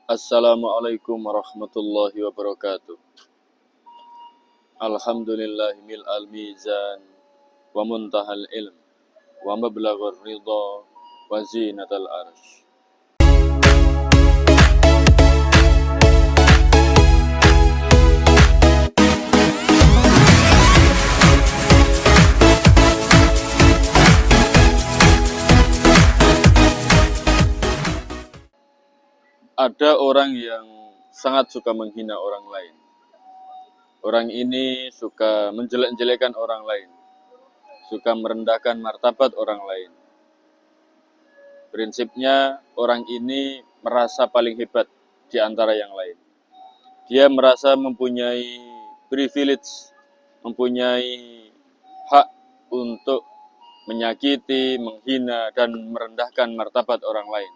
Assalamualaikum warahmatullahi wabarakatuh. Alhamdulillahi mil'al mizan wa muntahal ilm wa mablaghur ridha wa zinatal arsh. Ada orang yang sangat suka menghina orang lain. Orang ini suka menjelek-jelekan orang lain, suka merendahkan martabat orang lain. Prinsipnya orang ini merasa paling hebat di antara yang lain. Dia merasa mempunyai privilege, mempunyai hak untuk menyakiti, menghina, dan merendahkan martabat orang lain.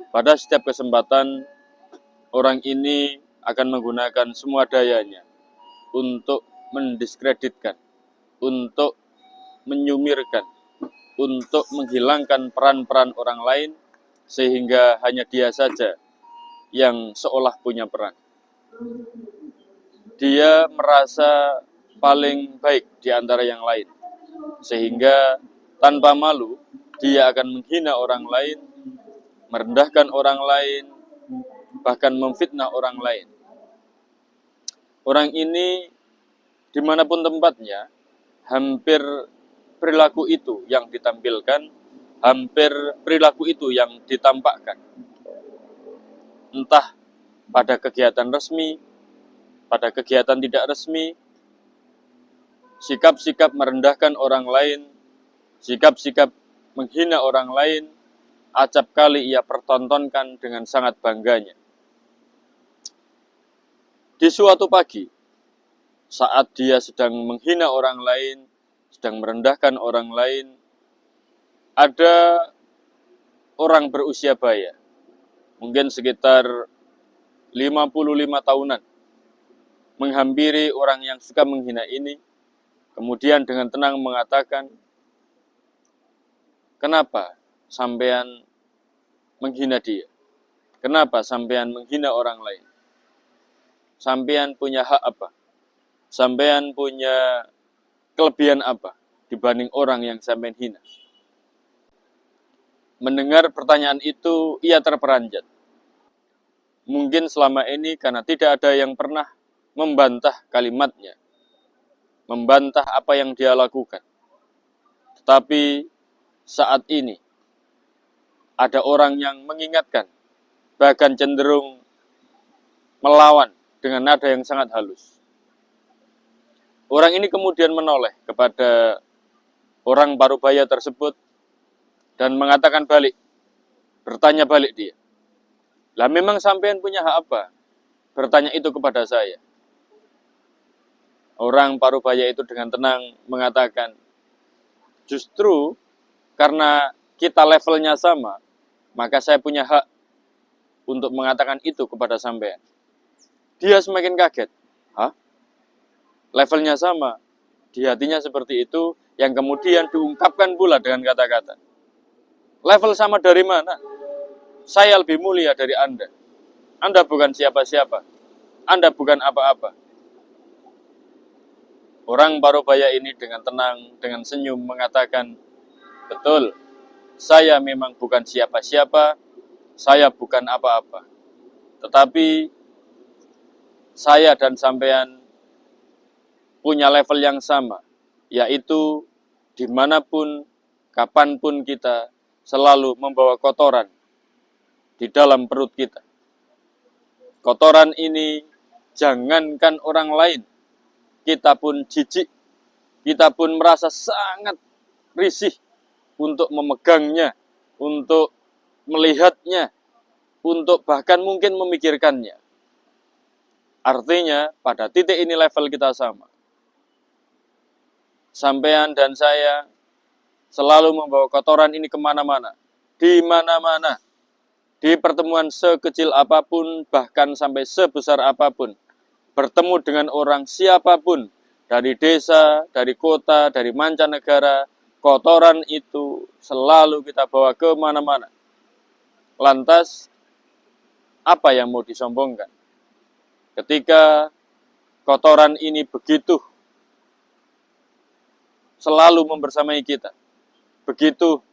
Pada setiap kesempatan, orang ini akan menggunakan semua dayanya untuk mendiskreditkan, untuk menyumirkan, untuk menghilangkan peran-peran orang lain, sehingga hanya dia saja yang seolah punya peran. Dia merasa paling baik di antara yang lain, sehingga tanpa malu dia akan menghina orang lain, merendahkan orang lain, bahkan memfitnah orang lain. Orang ini dimanapun tempatnya, hampir perilaku itu yang ditampilkan, hampir perilaku itu yang ditampakkan. Entah pada kegiatan resmi, pada kegiatan tidak resmi, sikap-sikap merendahkan orang lain, sikap-sikap menghina orang lain, acap kali ia pertontonkan dengan sangat bangganya. Di suatu pagi, saat dia sedang menghina orang lain, sedang merendahkan orang lain, ada orang berusia baya, mungkin sekitar 55 tahunan, menghampiri orang yang suka menghina ini, kemudian dengan tenang mengatakan, "Kenapa sampean menghina dia? Kenapa sampean menghina orang lain? Sampean punya hak apa? Sampean punya kelebihan apa dibanding orang yang sampean hina?" Mendengar pertanyaan itu, ia terperanjat. Mungkin selama ini karena tidak ada yang pernah membantah kalimatnya, membantah apa yang dia lakukan. Tetapi saat ini ada orang yang mengingatkan, bahkan cenderung melawan dengan nada yang sangat halus. Orang ini kemudian menoleh kepada orang parubaya tersebut dan mengatakan balik, bertanya balik dia. "Lah memang sampean punya hak apa bertanya itu kepada saya?" Orang parubaya itu dengan tenang mengatakan, "Justru karena kita levelnya sama, maka saya punya hak untuk mengatakan itu kepada sampean." Dia semakin kaget. "Hah? Levelnya sama?" Di hatinya seperti itu, yang kemudian diungkapkan pula dengan kata-kata, "Level sama dari mana? Saya lebih mulia dari Anda. Anda bukan siapa-siapa. Anda bukan apa-apa." Orang parubaya ini dengan tenang, dengan senyum mengatakan, "Betul, saya memang bukan siapa-siapa, saya bukan apa-apa. Tetapi saya dan sampean punya level yang sama, yaitu dimanapun, kapanpun kita selalu membawa kotoran di dalam perut kita. Kotoran ini jangankan orang lain, kita pun jijik, kita pun merasa sangat risih untuk memegangnya, untuk melihatnya, untuk bahkan mungkin memikirkannya. Artinya pada titik ini level kita sama. Sampean dan saya selalu membawa kotoran ini kemana-mana, di mana-mana, di pertemuan sekecil apapun, bahkan sampai sebesar apapun, bertemu dengan orang siapapun, dari desa, dari kota, dari mancanegara, kotoran itu selalu kita bawa kemana-mana. Lantas, apa yang mau disombongkan. Ketika kotoran ini begitu selalu membersamai kita, begitu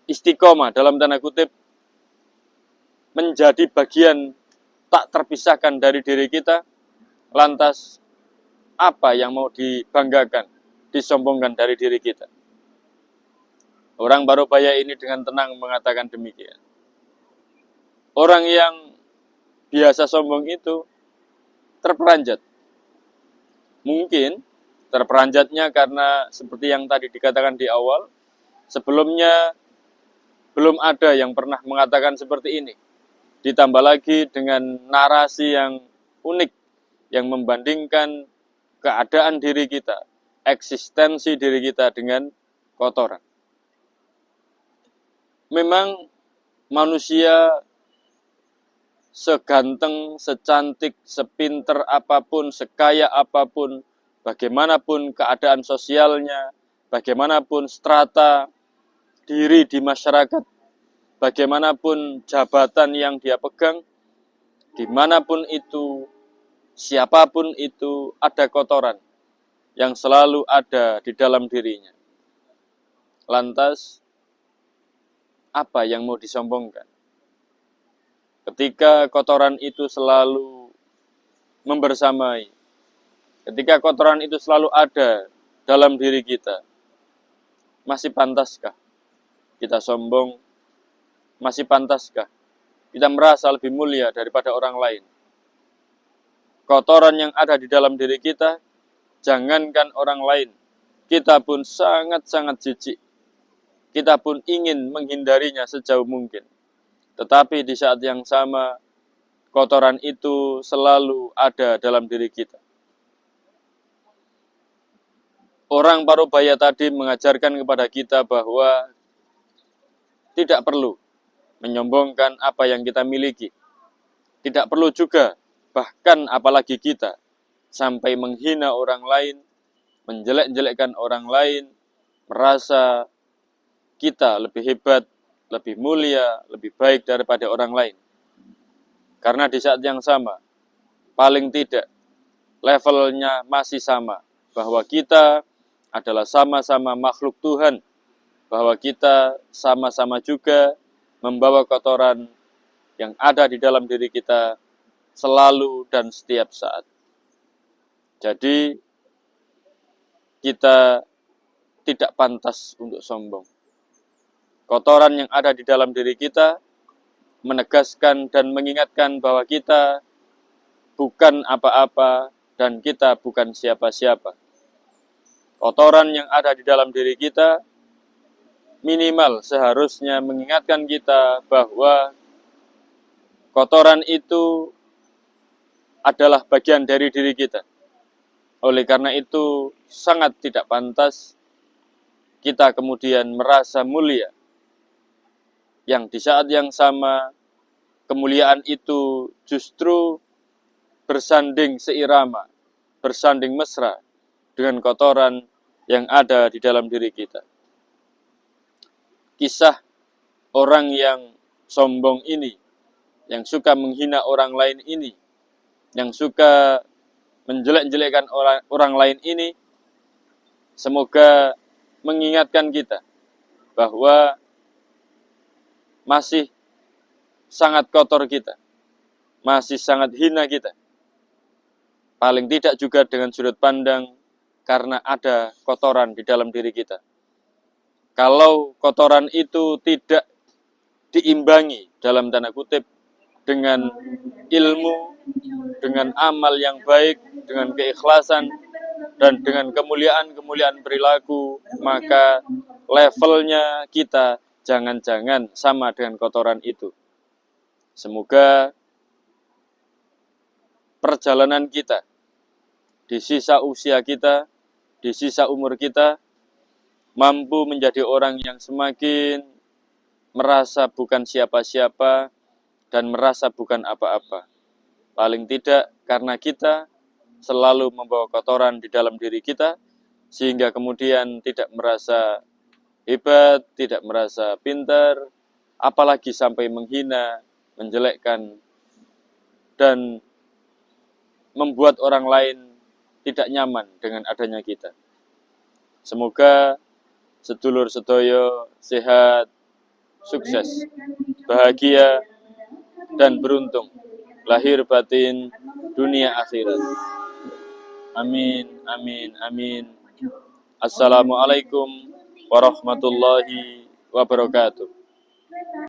istiqomah dalam tanda kutip, menjadi bagian tak terpisahkan dari diri kita, lantas apa yang mau dibanggakan, disombongkan dari diri kita? Orang Parubaya ini dengan tenang mengatakan demikian. Orang yang biasa sombong itu terperanjat. Mungkin terperanjatnya karena seperti yang tadi dikatakan di awal, sebelumnya belum ada yang pernah mengatakan seperti ini. Ditambah lagi dengan narasi yang unik, yang membandingkan keadaan diri kita, eksistensi diri kita dengan kotoran. Memang manusia seganteng, secantik, sepinter apapun, sekaya apapun, bagaimanapun keadaan sosialnya, bagaimanapun strata diri di masyarakat, bagaimanapun jabatan yang dia pegang, dimanapun itu, siapapun itu, ada kotoran yang selalu ada di dalam dirinya. Lantas, apa yang mau disombongkan? Ketika kotoran itu selalu membersamai, ketika kotoran itu selalu ada dalam diri kita, masih pantaskah kita sombong? Masih pantaskah kita merasa lebih mulia daripada orang lain? Kotoran yang ada di dalam diri kita, jangankan orang lain, kita pun sangat-sangat jijik. Kita pun ingin menghindarinya sejauh mungkin. Tetapi di saat yang sama, kotoran itu selalu ada dalam diri kita. Orang Parubaya tadi mengajarkan kepada kita bahwa tidak perlu menyombongkan apa yang kita miliki. Tidak perlu juga, bahkan apalagi kita, sampai menghina orang lain, menjelek-jelekkan orang lain, merasa kita lebih hebat, lebih mulia, lebih baik daripada orang lain. Karena di saat yang sama, paling tidak, levelnya masih sama, bahwa kita adalah sama-sama makhluk Tuhan, bahwa kita sama-sama juga membawa kotoran yang ada di dalam diri kita selalu dan setiap saat. Jadi, kita tidak pantas untuk sombong. Kotoran yang ada di dalam diri kita menegaskan dan mengingatkan bahwa kita bukan apa-apa dan kita bukan siapa-siapa. Kotoran yang ada di dalam diri kita minimal seharusnya mengingatkan kita bahwa kotoran itu adalah bagian dari diri kita. Oleh karena itu sangat tidak pantas kita kemudian merasa mulia, yang di saat yang sama kemuliaan itu justru bersanding seirama, bersanding mesra dengan kotoran yang ada di dalam diri kita. Kisah orang yang sombong ini, yang suka menghina orang lain ini, yang suka menjelek-jelekkan orang lain ini, semoga mengingatkan kita bahwa masih sangat kotor kita, masih sangat hina kita. Paling tidak juga dengan sudut pandang karena ada kotoran di dalam diri kita. Kalau kotoran itu tidak diimbangi dalam tanda kutip dengan ilmu, dengan amal yang baik, dengan keikhlasan, dan dengan kemuliaan-kemuliaan perilaku, maka levelnya kita jangan-jangan sama dengan kotoran itu. Semoga perjalanan kita, di sisa usia kita, di sisa umur kita, mampu menjadi orang yang semakin merasa bukan siapa-siapa dan merasa bukan apa-apa. Paling tidak karena kita selalu membawa kotoran di dalam diri kita, sehingga kemudian tidak merasa hebat, tidak merasa pintar, apalagi sampai menghina, menjelekkan dan membuat orang lain tidak nyaman dengan adanya kita. Semoga sedulur sedoyo sehat, sukses, bahagia, dan beruntung lahir batin dunia akhirat. Amin, amin, amin. Assalamualaikum warahmatullahi wabarakatuh.